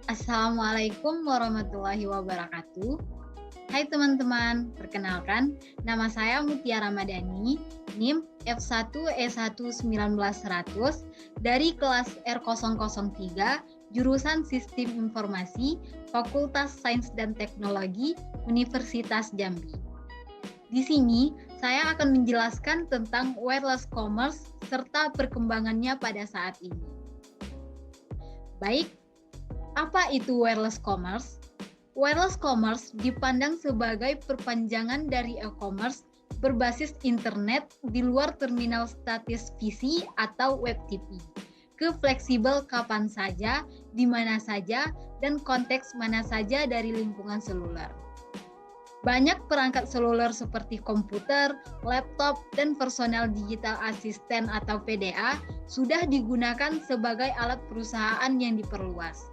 Assalamualaikum warahmatullahi wabarakatuh. Hai teman-teman, perkenalkan nama saya Mutia Ramadhani, NIM F1E1 1900 dari kelas R003, jurusan Sistem Informasi, Fakultas Sains dan Teknologi, Universitas Jambi. Di sini, saya akan menjelaskan tentang wireless commerce serta perkembangannya pada saat ini. Baik, apa itu wireless commerce? Wireless commerce dipandang sebagai perpanjangan dari e-commerce berbasis internet di luar terminal statis PC atau web TV, ke fleksibel kapan saja, di mana saja, dan konteks mana saja dari lingkungan seluler. Banyak perangkat seluler seperti komputer, laptop, dan personal digital assistant atau PDA sudah digunakan sebagai alat perusahaan yang diperluas.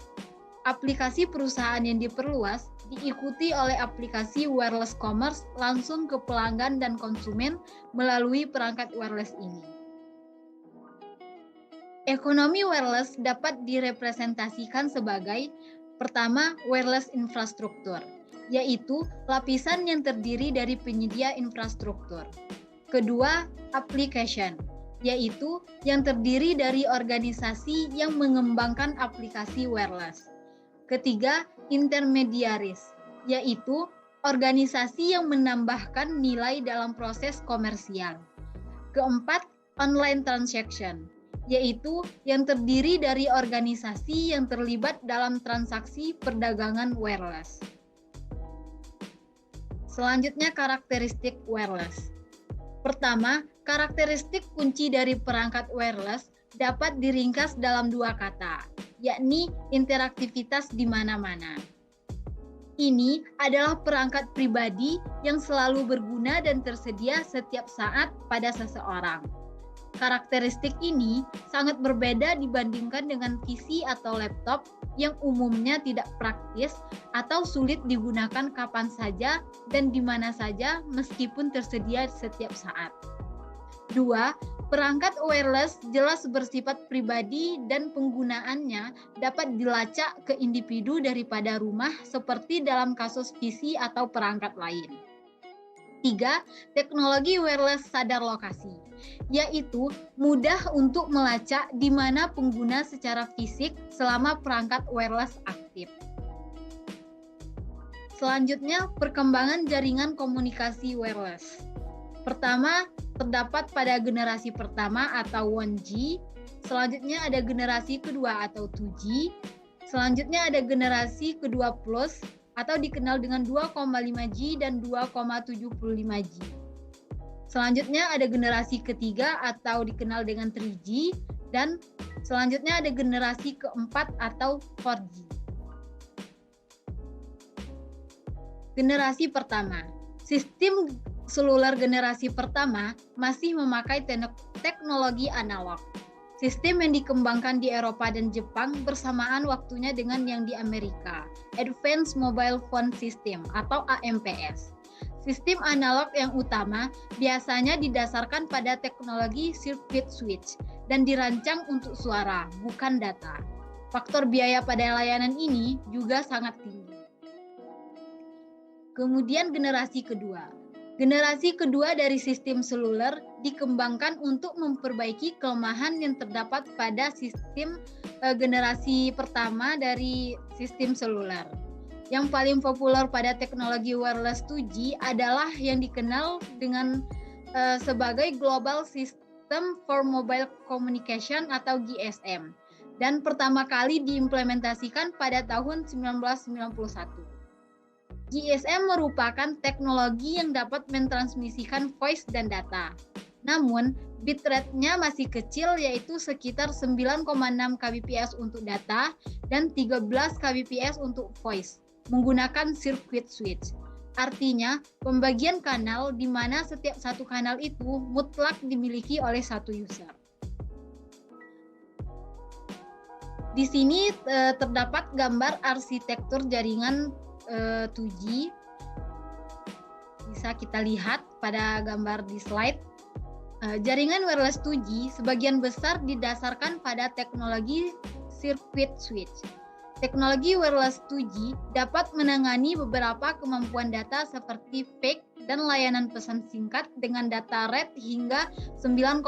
Aplikasi perusahaan yang diperluas diikuti oleh aplikasi wireless commerce langsung ke pelanggan dan konsumen melalui perangkat wireless ini. Ekonomi wireless dapat direpresentasikan sebagai pertama, wireless infrastruktur, yaitu lapisan yang terdiri dari penyedia infrastruktur. Kedua, application, yaitu yang terdiri dari organisasi yang mengembangkan aplikasi wireless. Ketiga, intermediaries, yaitu organisasi yang menambahkan nilai dalam proses komersial. Keempat, online transaction, yaitu yang terdiri dari organisasi yang terlibat dalam transaksi perdagangan wireless. Selanjutnya, karakteristik wireless. Pertama, karakteristik kunci dari perangkat wireless dapat diringkas dalam dua kata, yakni interaktivitas di mana-mana. Ini adalah perangkat pribadi yang selalu berguna dan tersedia setiap saat pada seseorang. Karakteristik ini sangat berbeda dibandingkan dengan PC atau laptop yang umumnya tidak praktis atau sulit digunakan kapan saja dan di mana saja meskipun tersedia setiap saat. 2. Perangkat wireless jelas bersifat pribadi dan penggunaannya dapat dilacak ke individu daripada rumah seperti dalam kasus PC atau perangkat lain. 3. Teknologi wireless sadar lokasi, yaitu mudah untuk melacak di mana pengguna secara fisik selama perangkat wireless aktif. Selanjutnya, perkembangan jaringan komunikasi wireless. Pertama, terdapat pada generasi pertama atau 1G, selanjutnya ada generasi kedua atau 2G, selanjutnya ada generasi kedua plus atau dikenal dengan 2,5G dan 2,75G. Selanjutnya ada generasi ketiga atau dikenal dengan 3G dan selanjutnya ada generasi keempat atau 4G. Generasi pertama, sistem seluler generasi pertama masih memakai teknologi analog. Sistem yang dikembangkan di Eropa dan Jepang bersamaan waktunya dengan yang di Amerika, Advanced Mobile Phone System atau AMPS. Sistem analog yang utama biasanya didasarkan pada teknologi circuit switch dan dirancang untuk suara, bukan data. Faktor biaya pada layanan ini juga sangat tinggi. Kemudian generasi kedua. Generasi kedua dari sistem seluler dikembangkan untuk memperbaiki kelemahan yang terdapat pada sistem generasi pertama dari sistem seluler. Yang paling populer pada teknologi wireless 2G adalah yang dikenal dengan sebagai Global System for Mobile Communication atau GSM dan pertama kali diimplementasikan pada tahun 1991. GSM merupakan teknologi yang dapat mentransmisikan voice dan data. Namun, bitrate-nya masih kecil yaitu sekitar 9,6 kbps untuk data dan 13 kbps untuk voice menggunakan circuit switch. Artinya, pembagian kanal di mana setiap satu kanal itu mutlak dimiliki oleh satu user. Di sini terdapat gambar arsitektur jaringan 2G. Bisa kita lihat pada gambar di slide. Jaringan wireless 2G sebagian besar didasarkan pada teknologi circuit switch. Teknologi wireless 2G dapat menangani beberapa kemampuan data seperti fake dan layanan pesan singkat dengan data rate hingga 9,6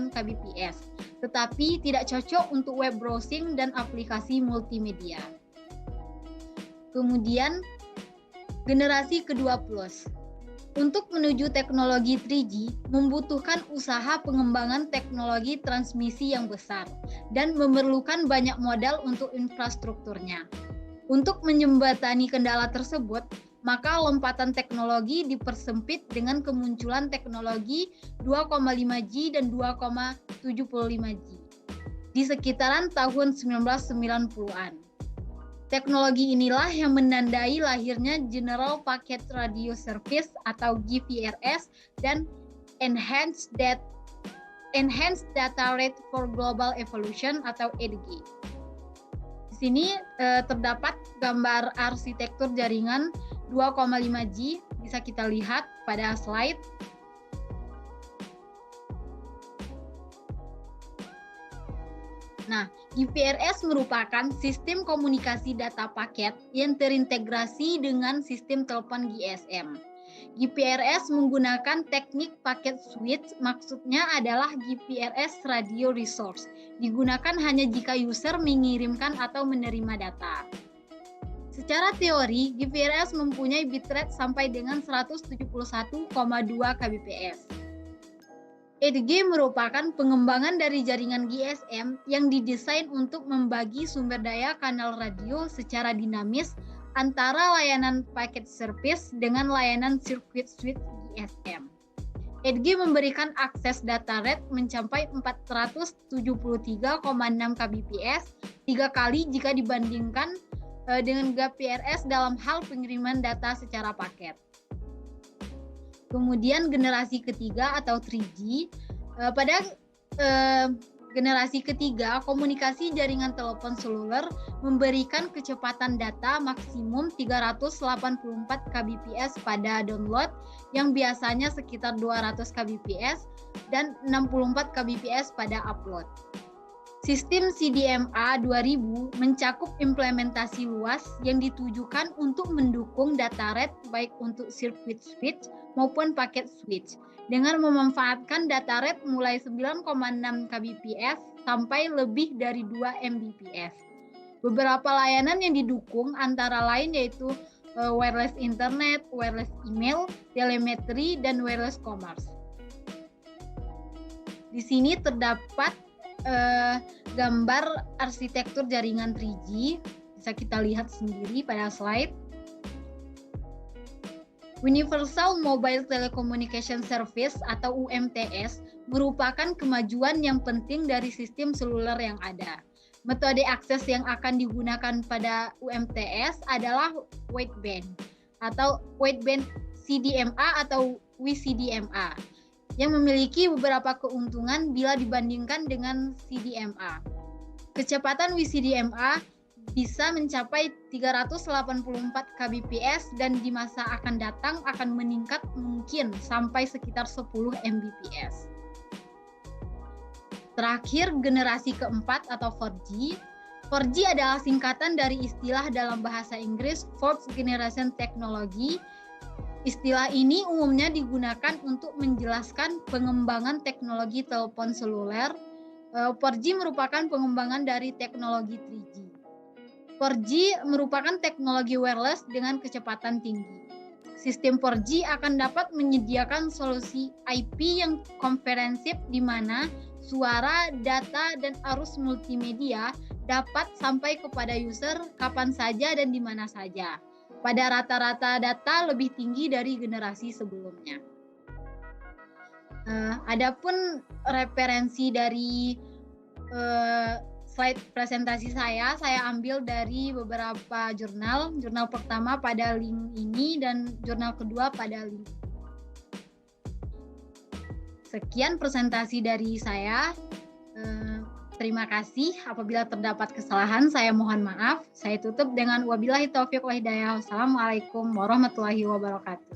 kbps, tetapi tidak cocok untuk web browsing dan aplikasi multimedia. Kemudian, generasi kedua plus. Untuk menuju teknologi 3G membutuhkan usaha pengembangan teknologi transmisi yang besar dan memerlukan banyak modal untuk infrastrukturnya. Untuk menjembatani kendala tersebut, maka lompatan teknologi dipersempit dengan kemunculan teknologi 2,5G dan 2,75G di sekitaran tahun 1990-an. Teknologi inilah yang menandai lahirnya General Packet Radio Service atau GPRS dan Enhanced Data Rate for Global Evolution atau EDG. Di sini terdapat gambar arsitektur jaringan 2,5G, bisa kita lihat pada slide. Nah, GPRS merupakan sistem komunikasi data paket yang terintegrasi dengan sistem telepon GSM. GPRS menggunakan teknik paket switch, maksudnya adalah GPRS Radio Resource. Digunakan hanya jika user mengirimkan atau menerima data. Secara teori, GPRS mempunyai bitrate sampai dengan 171,2 kbps. EDG merupakan pengembangan dari jaringan GSM yang didesain untuk membagi sumber daya kanal radio secara dinamis antara layanan packet service dengan layanan circuit switch GSM. EDG memberikan akses data rate mencapai 473,6 kbps, 3 kali jika dibandingkan dengan GPRS dalam hal pengiriman data secara paket. Kemudian generasi ketiga atau 3G, pada generasi ketiga komunikasi jaringan telepon seluler memberikan kecepatan data maksimum 384 kbps pada download yang biasanya sekitar 200 kbps dan 64 kbps pada upload. Sistem CDMA 2000 mencakup implementasi luas yang ditujukan untuk mendukung data rate baik untuk circuit switch maupun packet switch dengan memanfaatkan data rate mulai 9,6 kbps sampai lebih dari 2 mbps. Beberapa layanan yang didukung antara lain yaitu wireless internet, wireless email, telemetri, dan wireless commerce. Di sini terdapat gambar arsitektur jaringan 3G, bisa kita lihat sendiri pada slide. Universal Mobile Telecommunication Service atau UMTS merupakan kemajuan yang penting dari sistem seluler yang ada. Metode akses yang akan digunakan pada UMTS adalah wideband atau wideband CDMA atau WCDMA yang memiliki beberapa keuntungan bila dibandingkan dengan CDMA. Kecepatan WCDMA bisa mencapai 384 kbps dan di masa akan datang akan meningkat mungkin sampai sekitar 10 mbps. Terakhir, generasi keempat atau 4G. 4G adalah singkatan dari istilah dalam bahasa Inggris Fourth Generation Technology. Istilah ini umumnya digunakan untuk menjelaskan pengembangan teknologi telepon seluler. 4G merupakan pengembangan dari teknologi 3G. 4G merupakan teknologi wireless dengan kecepatan tinggi. Sistem 4G akan dapat menyediakan solusi IP yang komprehensif di mana suara, data, dan arus multimedia dapat sampai kepada user kapan saja dan di mana saja. Pada rata-rata data lebih tinggi dari generasi sebelumnya. Adapun referensi dari slide presentasi saya ambil dari beberapa jurnal. Jurnal pertama pada link ini dan jurnal kedua pada link. Sekian presentasi dari saya. Terima kasih. Apabila terdapat kesalahan, saya mohon maaf. Saya tutup dengan wabillahi taufiq wa hidayah. Wassalamualaikum warahmatullahi wabarakatuh.